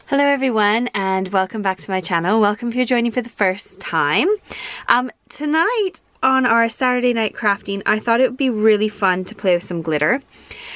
Hello everyone and welcome back to my channel. Welcome if you're joining for the first time. Tonight on our Saturday night crafting, I thought it would be really fun to play with some glitter.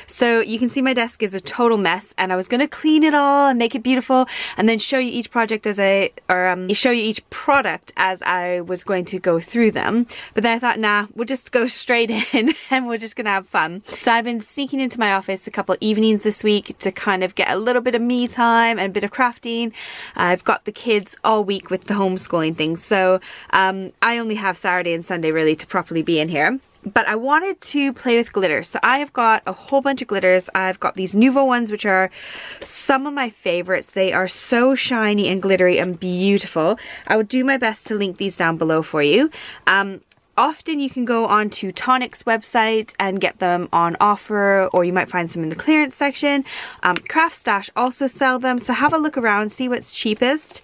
So you can see my desk is a total mess and I was going to clean it all and make it beautiful and then show you each project as show you each product as I was going to go through them. But then I thought, nah, we'll just go straight in and we're just going to have fun. So I've been sneaking into my office a couple evenings this week to kind of get a little bit of me time and a bit of crafting. I've got the kids all week with the homeschooling things, so I only have Saturday and Sunday really to properly be in here. But I wanted to play with glitter. So I have got a whole bunch of glitters. I've got these Nouveau ones, which are some of my favorites. They are so shiny and glittery and beautiful. I will do my best to link these down below for you. Often you can go onto Tonic's website and get them on offer, or you might find some in the clearance section. Craft Stash also sell them, so have a look around, see what's cheapest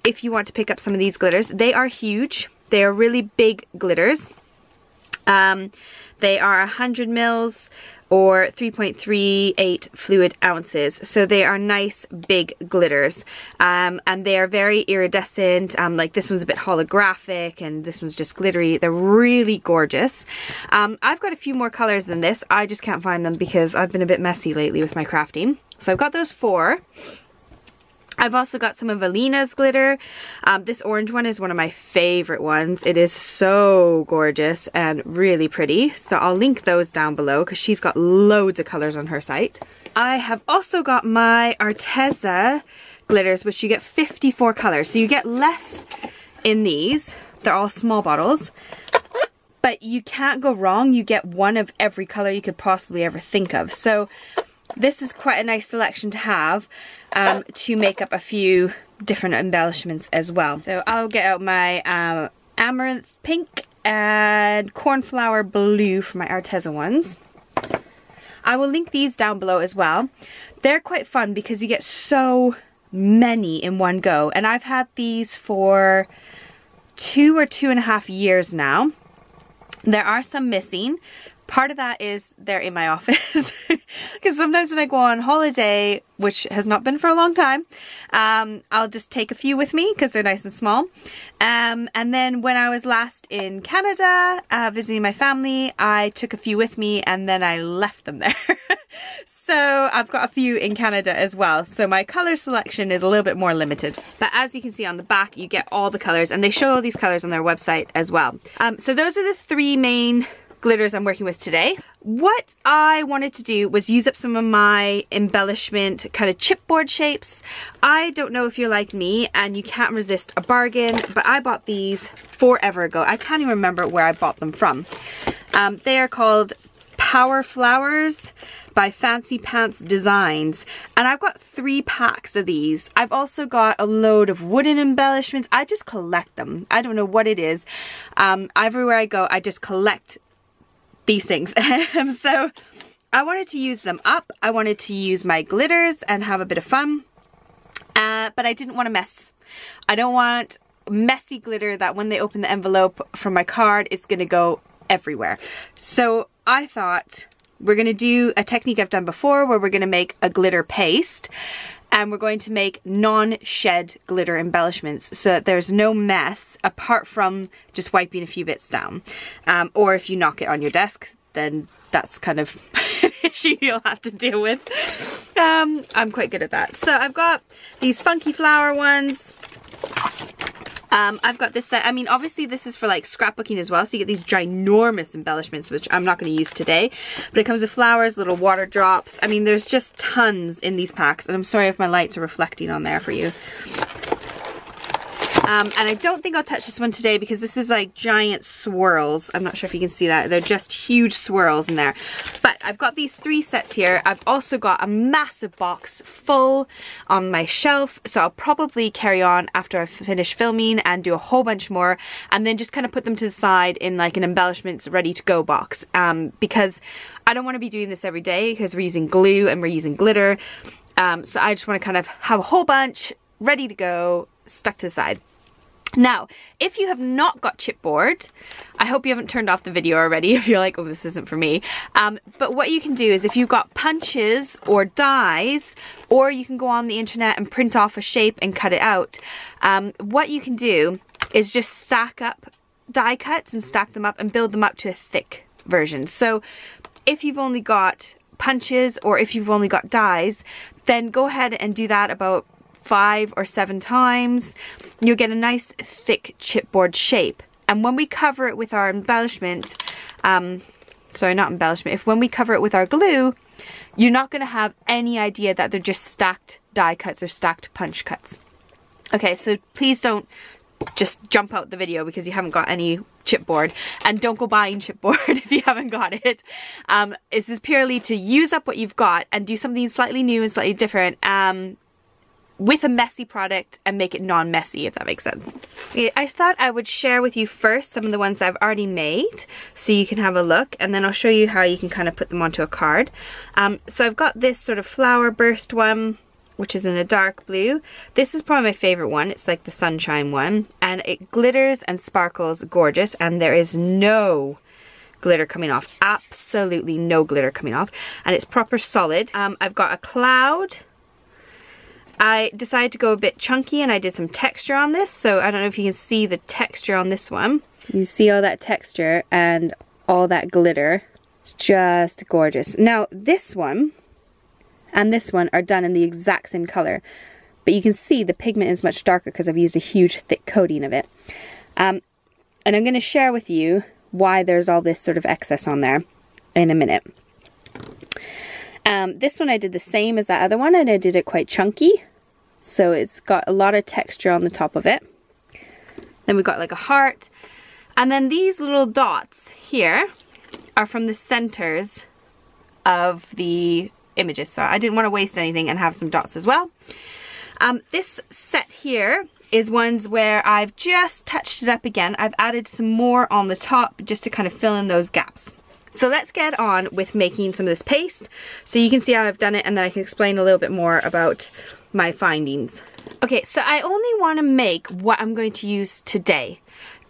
if you want to pick up some of these glitters. They are huge. They are really big glitters. They are 100 mils or 3.38 fluid ounces, so they are nice big glitters, and they are very iridescent. Like this one's a bit holographic and this one's just glittery. They're really gorgeous. I've got a few more colors than this. I just can't find them because I've been a bit messy lately with my crafting. So I've got those four. I've also got some of Alina's glitter. This orange one is one of my favorite ones. It is so gorgeous and really pretty. So I'll link those down below because she's got loads of colors on her site. I have also got my Arteza glitters, which you get 54 colors. So you get less in these. They're all small bottles. But you can't go wrong. You get one of every color you could possibly ever think of. So this is quite a nice selection to have to make up a few different embellishments as well. So I'll get out my amaranth pink and cornflower blue for my Arteza ones. I will link these down below as well. They're quite fun because you get so many in one go, and I've had these for 2 or 2.5 years now. There are some missing. Part of that is they're in my office because sometimes when I go on holiday, which has not been for a long time, I'll just take a few with me because they're nice and small. And then when I was last in Canada visiting my family, I took a few with me and then I left them there. So I've got a few in Canada as well. So my color selection is a little bit more limited. But as you can see on the back, you get all the colors, and they show all these colors on their website as well. So those are the three main glitters I'm working with today. What I wanted to do was use up some of my embellishment kind of chipboard shapes. I don't know if you're like me and you can't resist a bargain, but I bought these forever ago. I can't even remember where I bought them from. They are called Power Flowers by Fancy Pants Designs, and I've got 3 packs of these. I've also got a load of wooden embellishments. I just collect them. I don't know what it is. Everywhere I go, I just collect these things. So I wanted to use them up. I wanted to use my glitters and have a bit of fun, but I didn't want to mess. I don't want messy glitter that when they open the envelope from my card, it's gonna go everywhere. So I thought we're gonna do a technique I've done before where we're gonna make a glitter paste, and we're going to make non-shed glitter embellishments so that there's no mess apart from just wiping a few bits down. Or if you knock it on your desk, then that's kind of an issue you'll have to deal with. I'm quite good at that. So I've got these funky flower ones. I've got this set. I mean, obviously this is for like scrapbooking as well, so you get these ginormous embellishments, which I'm not going to use today, but it comes with flowers, little water drops. I mean, there's just tons in these packs, and I'm sorry if my lights are reflecting on there for you. And I don't think I'll touch this one today because this is like giant swirls. I'm not sure if you can see that. They're just huge swirls in there. But I've got these 3 sets here. I've also got a massive box full on my shelf. So I'll probably carry on after I finish filming and do a whole bunch more. And then just kind of put them to the side in like an embellishments ready to go box. Because I don't want to be doing this every day because we're using glue and we're using glitter. So I just want to kind of have a whole bunch ready to go, stuck to the side. Now, if you have not got chipboard, I hope you haven't turned off the video already if you're like, oh, this isn't for me. But what you can do is if you've got punches or dies, or you can go on the internet and print off a shape and cut it out, what you can do is just stack up die cuts and stack them up and build them up to a thick version. So if you've only got punches or if you've only got dies, then go ahead and do that about 5 or 7 times. You'll get a nice thick chipboard shape. And when we cover it with our embellishment, sorry, not embellishment, when we cover it with our glue, you're not going to have any idea that they're just stacked die cuts or stacked punch cuts. Okay, so please don't just jump out the video because you haven't got any chipboard, and don't go buying chipboard if you haven't got it. This is purely to use up what you've got and do something slightly new and slightly different with a messy product and make it non-messy, if that makes sense. I thought I would share with you first some of the ones I've already made so you can have a look, and then I'll show you how you can kind of put them onto a card. So I've got this sort of flower burst one, which is in a dark blue. This is probably my favorite one. It's like the sunshine one, and it glitters and sparkles gorgeous, and there is no glitter coming off. Absolutely no glitter coming off, and it's proper solid. I've got a cloud. I decided to go a bit chunky and I did some texture on this, so I don't know if you can see the texture on this one. You see all that texture and all that glitter. It's just gorgeous. Now this one and this one are done in the exact same color, but you can see the pigment is much darker because I've used a huge thick coating of it. And I'm going to share with you why there's all this sort of excess on there in a minute. This one I did the same as that other one, and I did it quite chunky, so it's got a lot of texture on the top of it. Then we've got like a heart, and then these little dots here are from the centers of the images, so I didn't want to waste anything and have some dots as well. This set here is ones where I've just touched it up again. I've added some more on the top just to kind of fill in those gaps. So let's get on with making some of this paste so you can see how I've done it, and then I can explain a little bit more about my findings. Okay, so I only want to make what I'm going to use today.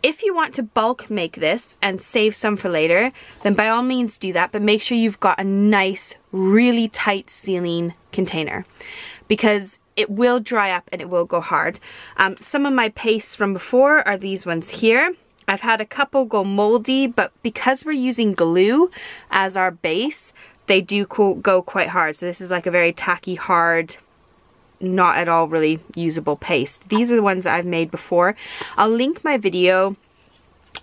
If you want to bulk make this and save some for later, then by all means do that, but make sure you've got a nice, really tight sealing container, because it will dry up and it will go hard. Some of my pastes from before are these ones here. I've had a couple go moldy, but because we're using glue as our base, they do go quite hard. So this is like a very tacky, hard, not at all really usable paste. These are the ones that I've made before. I'll link my video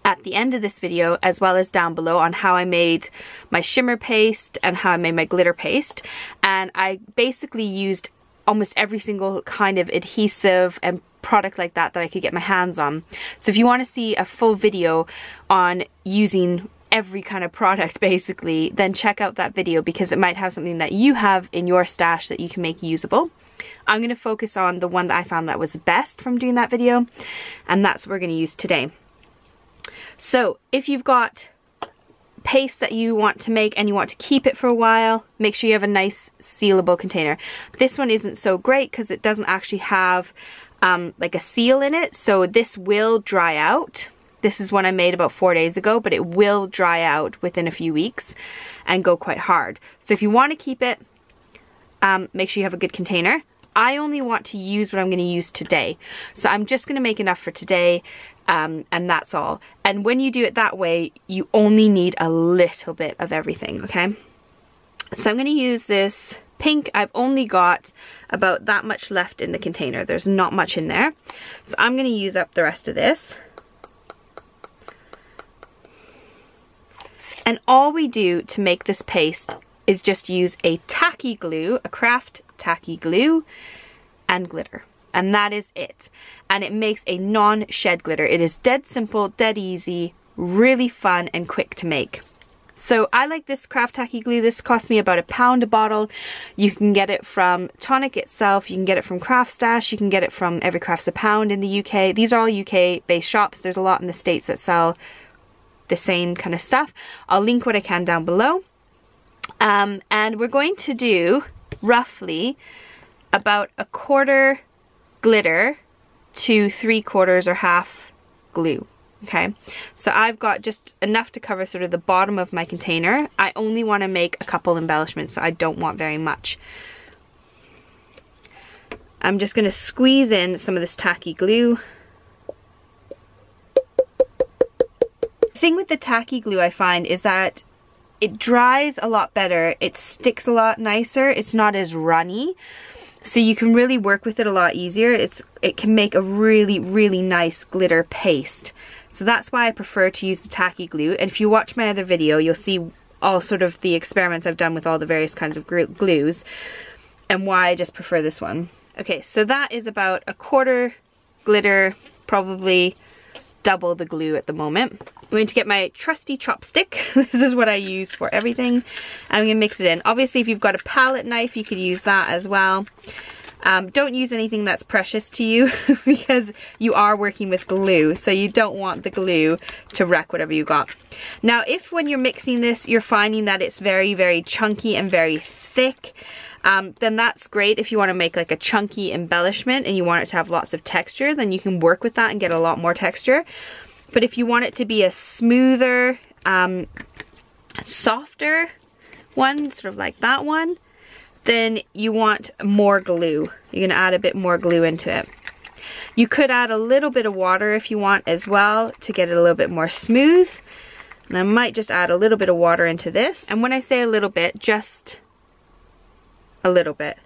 at the end of this video, as well as down below, on how I made my shimmer paste and how I made my glitter paste. And I basically used almost every single kind of adhesive and product like that I could get my hands on. So if you want to see a full video on using every kind of product basically, then check out that video, because it might have something that you have in your stash that you can make usable. I'm going to focus on the one that I found that was the best from doing that video, and that's what we're going to use today. So if you've got paste that you want to make and you want to keep it for a while, make sure you have a nice sealable container. This one isn't so great because it doesn't actually have like a seal in it, so this will dry out. This is one I made about 4 days ago, but it will dry out within a few weeks and go quite hard. So if you want to keep it, make sure you have a good container. I only want to use what I'm going to use today, so I'm just going to make enough for today, and that's all. And when you do it that way, you only need a little bit of everything, okay? So I'm going to use this pink. I've only got about that much left in the container. There's not much in there, so I'm going to use up the rest of this. And all we do to make this paste is just use a tacky glue, a craft tacky glue, and glitter. And that is it. And it makes a non-shed glitter. It is dead simple, dead easy, really fun and quick to make. So I like this craft tacky glue. This cost me about £1 a bottle. You can get it from Tonic itself, you can get it from Craft Stash, you can get it from Every Craft's a Pound in the UK. These are all UK based shops. There's a lot in the States that sell the same kind of stuff. I'll link what I can down below. And we're going to do roughly about 1/4 glitter to 3/4 or half glue. Okay, so I've got just enough to cover sort of the bottom of my container. I only want to make a couple embellishments, so I don't want very much. I'm just going to squeeze in some of this tacky glue. The thing with the tacky glue I find is that it dries a lot better, it sticks a lot nicer, it's not as runny, so you can really work with it a lot easier. It can make a really, really nice glitter paste. So that's why I prefer to use the tacky glue. And if you watch my other video, you'll see all sort of the experiments I've done with all the various kinds of glues and why I just prefer this one. Okay, so that is about 1/4 glitter, probably double the glue at the moment. I'm going to get my trusty chopstick. This is what I use for everything. I'm going to mix it in. Obviously, if you've got a palette knife, you could use that as well. Don't use anything that's precious to you because you are working with glue, so you don't want the glue to wreck whatever you got. Now, if when you're mixing this, you're finding that it's very, very chunky and very thick, then that's great. If you want to make like a chunky embellishment and you want it to have lots of texture, then you can work with that and get a lot more texture. But if you want it to be a smoother, softer one, sort of like that one, then you want more glue. You're gonna add a bit more glue into it. You could add a little bit of water if you want as well to get it a little bit more smooth. And I might just add a little bit of water into this. And when I say a little bit, just a little bit.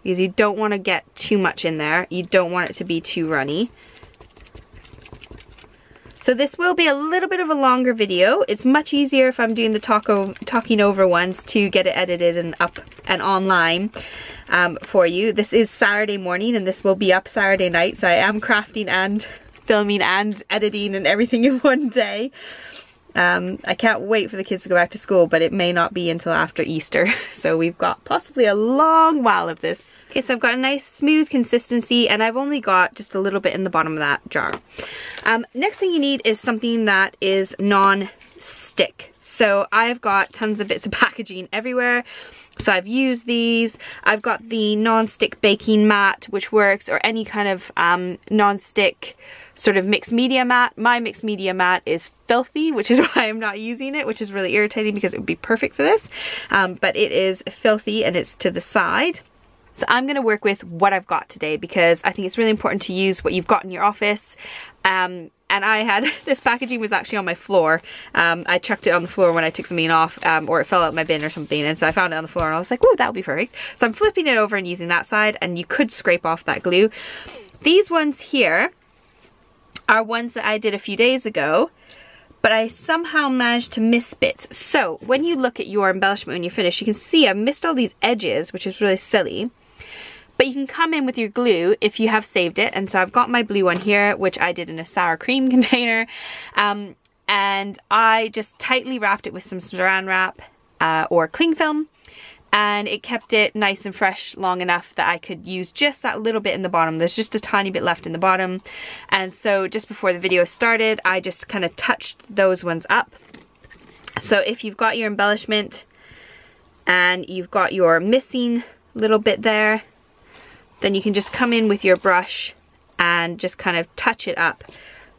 Because you don't want to get too much in there. You don't want it to be too runny. So this will be a little bit of a longer video. It's much easier if I'm doing the talking over ones to get it edited and up and online for you. This is Saturday morning and this will be up Saturday night, so I am crafting and filming and editing and everything in one day. I can't wait for the kids to go back to school, but it may not be until after Easter. So we've got possibly a long while of this. Okay, so I've got a nice smooth consistency and I've only got just a little bit in the bottom of that jar. Next thing you need is something that is non-stick. So I've got tons of bits of packaging everywhere. So I've used these. I've got the non-stick baking mat, which works, or any kind of non-stick sort of mixed media mat. My mixed media mat is filthy, which is why I'm not using it, which is really irritating because it would be perfect for this. But it is filthy and it's to the side. So I'm gonna work with what I've got today because I think it's really important to use what you've got in your office. And I had, this packaging was actually on my floor. I chucked it on the floor when I took something off, or it fell out my bin or something, and so I found it on the floor and I was like, oh, that would be perfect. So I'm flipping it over and using that side, and you could scrape off that glue. These ones here are ones that I did a few days ago, but I somehow managed to miss bits. So when you look at your embellishment when you're finished, you can see I missed all these edges, which is really silly. But you can come in with your glue if you have saved it. And so I've got my blue one here, which I did in a sour cream container. And I just tightly wrapped it with some saran wrap or cling film. And it kept it nice and fresh long enough that I could use just that little bit in the bottom. There's just a tiny bit left in the bottom. And so just before the video started, I just kind of touched those ones up. So if you've got your embellishment and you've got your missing little bit there, then you can just come in with your brush and just kind of touch it up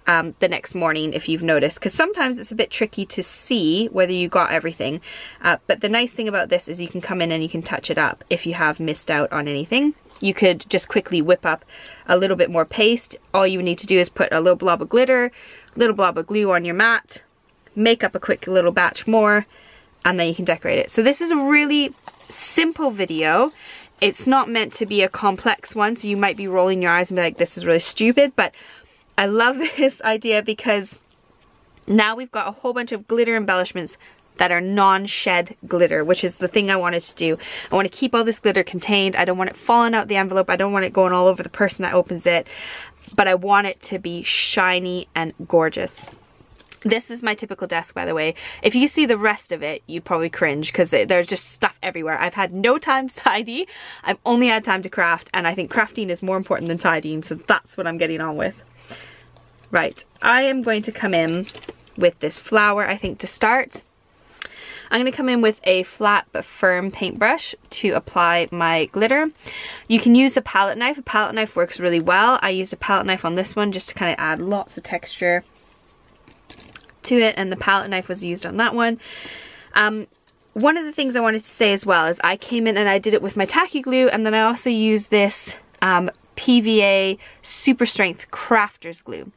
the next morning if you've noticed, because sometimes it's a bit tricky to see whether you got everything. But the nice thing about this is you can come in and you can touch it up if you have missed out on anything. You could just quickly whip up a little bit more paste. All you need to do is put a little blob of glitter, a little blob of glue on your mat, make up a quick little batch more, and then you can decorate it. So this is a really simple video. It's not meant to be a complex one, so you might be rolling your eyes and be like, this is really stupid, but I love this idea because now we've got a whole bunch of glitter embellishments that are non-shed glitter, which is the thing I wanted to do. I want to keep all this glitter contained. I don't want it falling out the envelope. I don't want it going all over the person that opens it, but I want it to be shiny and gorgeous. This is my typical desk, by the way. If you see the rest of it, you'd probably cringe because there's just stuff everywhere. I've had no time to tidy. I've only had time to craft, and I think crafting is more important than tidying, so that's what I'm getting on with. Right, I am going to come in with this flower, I think, to start. I'm going to come in with a flat but firm paintbrush to apply my glitter. You can use a palette knife. A palette knife works really well. I used a palette knife on this one just to kind of add lots of texture to it, and the palette knife was used on that one. One of the things I wanted to say as well is I came in and I did it with my tacky glue, and then I also used this PVA super strength crafters glue.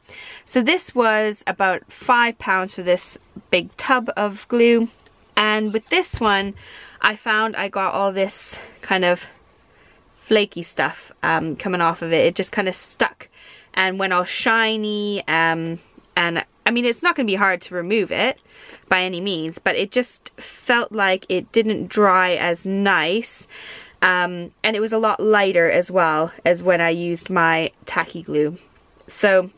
So this was about £5 for this big tub of glue, and with this one I found I got all this kind of flaky stuff coming off of it. It just kind of stuck and went all shiny, and I mean, it's not going to be hard to remove it by any means, but it just felt like it didn't dry as nice, and it was a lot lighter as well as when I used my tacky glue. So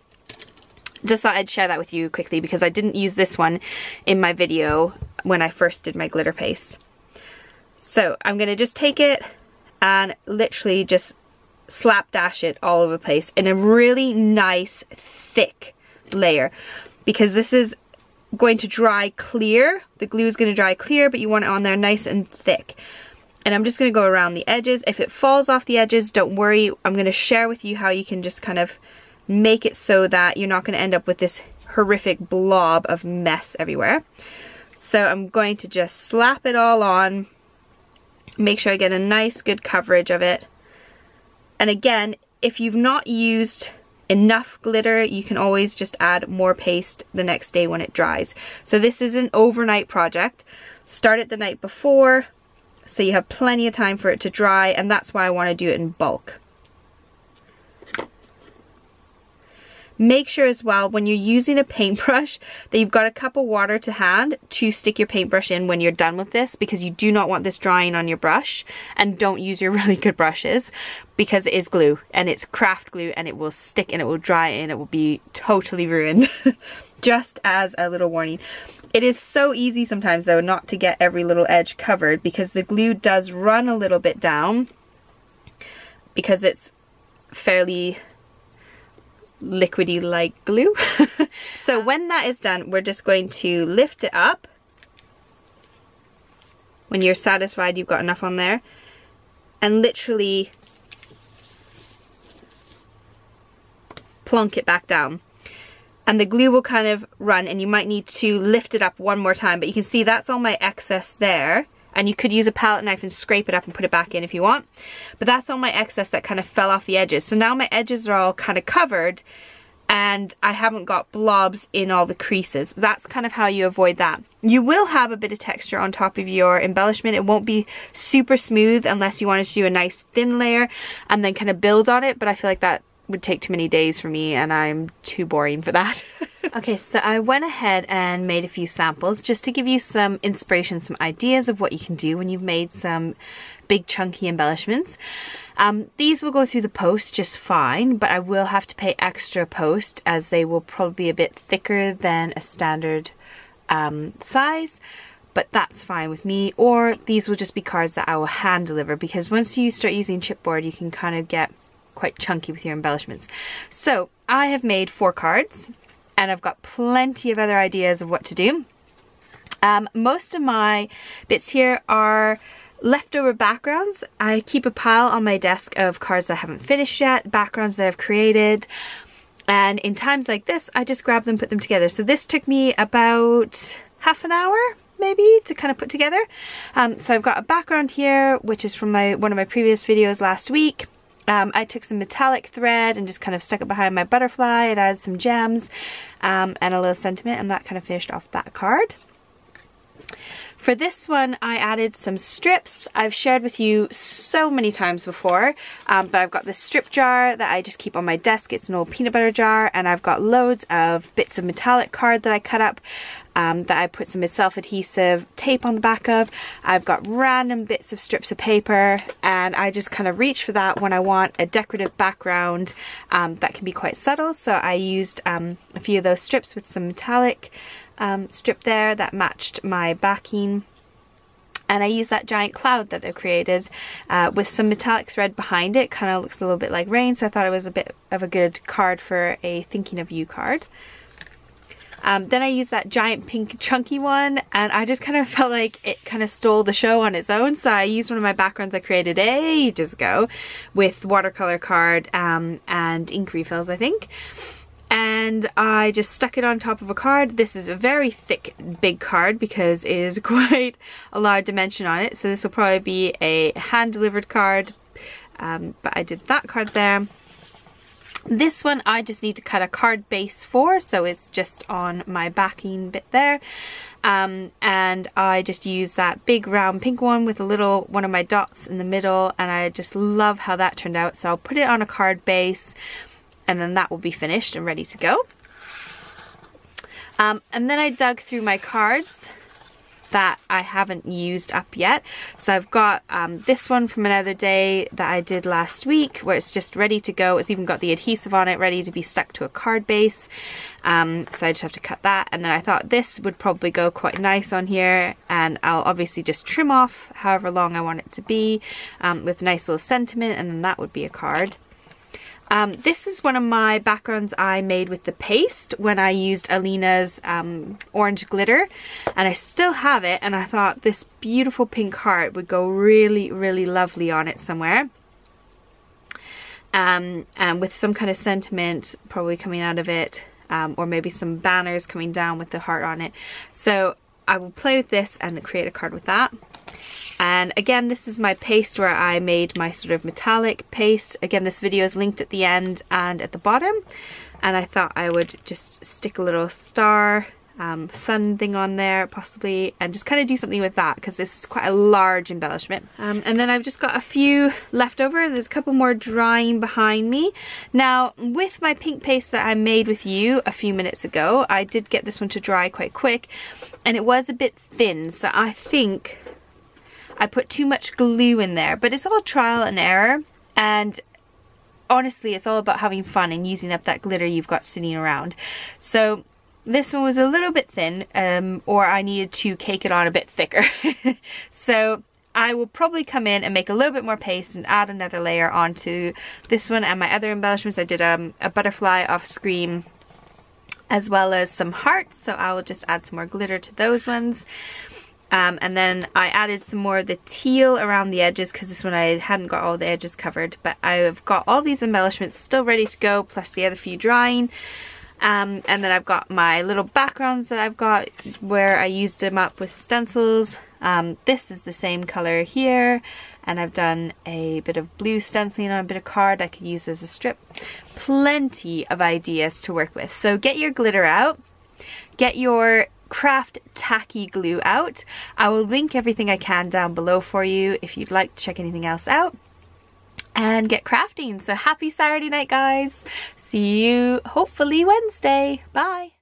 just thought I'd share that with you quickly because I didn't use this one in my video when I first did my glitter paste. So I'm going to just take it and literally just slapdash it all over the place in a really nice thick layer, because this is going to dry clear. The glue is going to dry clear, but you want it on there nice and thick. And I'm just going to go around the edges. If it falls off the edges, don't worry. I'm going to share with you how you can just kind of make it so that you're not going to end up with this horrific blob of mess everywhere. So I'm going to just slap it all on, make sure I get a nice good coverage of it. And again, if you've not used enough glitter, you can always just add more paste the next day when it dries. So this is an overnight project. Start it the night before so you have plenty of time for it to dry, and that's why I want to do it in bulk. Make sure as well when you're using a paintbrush that you've got a cup of water to hand to stick your paintbrush in when you're done with this, because you do not want this drying on your brush. And don't use your really good brushes because it is glue and it's craft glue and it will stick and it will dry and it will be totally ruined. Just as a little warning. It is so easy sometimes though not to get every little edge covered because the glue does run a little bit down because it's fairly liquidy like glue. So when that is done, we're just going to lift it up when you're satisfied you've got enough on there, and literally plonk it back down, and the glue will kind of run, and you might need to lift it up one more time, but you can see that's all my excess there. And you could use a palette knife and scrape it up and put it back in if you want. But that's all my excess that kind of fell off the edges. So now my edges are all kind of covered and I haven't got blobs in all the creases. That's kind of how you avoid that. You will have a bit of texture on top of your embellishment. It won't be super smooth unless you wanted to do a nice thin layer and then kind of build on it. But I feel like that would take too many days for me and I'm too boring for that. Okay, so I went ahead and made a few samples just to give you some inspiration, some ideas of what you can do when you've made some big chunky embellishments. These will go through the post just fine, but I will have to pay extra post as they will probably be a bit thicker than a standard size. But that's fine with me, or these will just be cards that I will hand deliver, because once you start using chipboard you can kind of get quite chunky with your embellishments. So I have made 4 cards and I've got plenty of other ideas of what to do. Most of my bits here are leftover backgrounds. I keep a pile on my desk of cards that I haven't finished yet, backgrounds that I've created, and in times like this I just grab them, put them together. So this took me about half an hour maybe to kind of put together. So I've got a background here which is from one of my previous videos last week. I took some metallic thread and just kind of stuck it behind my butterfly and added some gems and a little sentiment, and that kind of finished off that card. For this one I added some strips. I've shared with you so many times before, but I've got this strip jar that I just keep on my desk. It's an old peanut butter jar, and I've got loads of bits of metallic card that I cut up that I put some self-adhesive tape on the back of. I've got random bits of strips of paper, and I just kind of reach for that when I want a decorative background that can be quite subtle. So I used a few of those strips with some metallic strip there that matched my backing, and I used that giant cloud that I created with some metallic thread behind it. Kind of looks a little bit like rain, so I thought it was a bit of a good card for a thinking of you card. Then I used that giant pink chunky one, and I just kind of felt like it kind of stole the show on its own, so I used one of my backgrounds I created ages ago with watercolor card and ink refills, I think. And I just stuck it on top of a card. This is a very thick, big card because it is quite a large dimension on it. So this will probably be a hand-delivered card, but I did that card there. This one I just need to cut a card base for, so it's just on my backing bit there. And I just use that big round pink one with a little one of my dots in the middle, and I just love how that turned out. So I'll put it on a card base, and then that will be finished and ready to go. And then I dug through my cards that I haven't used up yet. So I've got this one from another day that I did last week, where it's just ready to go. It's even got the adhesive on it, ready to be stuck to a card base. So I just have to cut that. And then I thought this would probably go quite nice on here, and I'll obviously just trim off however long I want it to be with a nice little sentiment, and then that would be a card. This is one of my backgrounds I made with the paste when I used Alina's orange glitter, and I still have it, and I thought this beautiful pink heart would go really, really lovely on it somewhere. And with some kind of sentiment probably coming out of it, or maybe some banners coming down with the heart on it. So I will play with this and create a card with that. And again, this is my paste where I made my sort of metallic paste. Again, this video is linked at the end and at the bottom. And I thought I would just stick a little star, sun thing on there possibly, and just kind of do something with that because this is quite a large embellishment. And then I've just got a few left over. There's a couple more drying behind me. Now, with my pink paste that I made with you a few minutes ago, I did get this one to dry quite quick, and it was a bit thin, so I think I put too much glue in there, but it's all trial and error, and honestly it's all about having fun and using up that glitter you've got sitting around. So this one was a little bit thin, or I needed to cake it on a bit thicker. So I will probably come in and make a little bit more paste and add another layer onto this one and my other embellishments. I did a butterfly off screen as well as some hearts, so I will just add some more glitter to those ones. And then I added some more of the teal around the edges because this one I hadn't got all the edges covered, but I've got all these embellishments still ready to go, plus the other few drying. And then I've got my little backgrounds that I've got where I used them up with stencils. This is the same color here, and I've done a bit of blue stenciling on a bit of card I could use as a strip. Plenty of ideas to work with. So get your glitter out, get your craft tacky glue out. I will link everything I can down below for you if you'd like to check anything else out, and get crafting. So happy Saturday night, guys. See you hopefully Wednesday. Bye.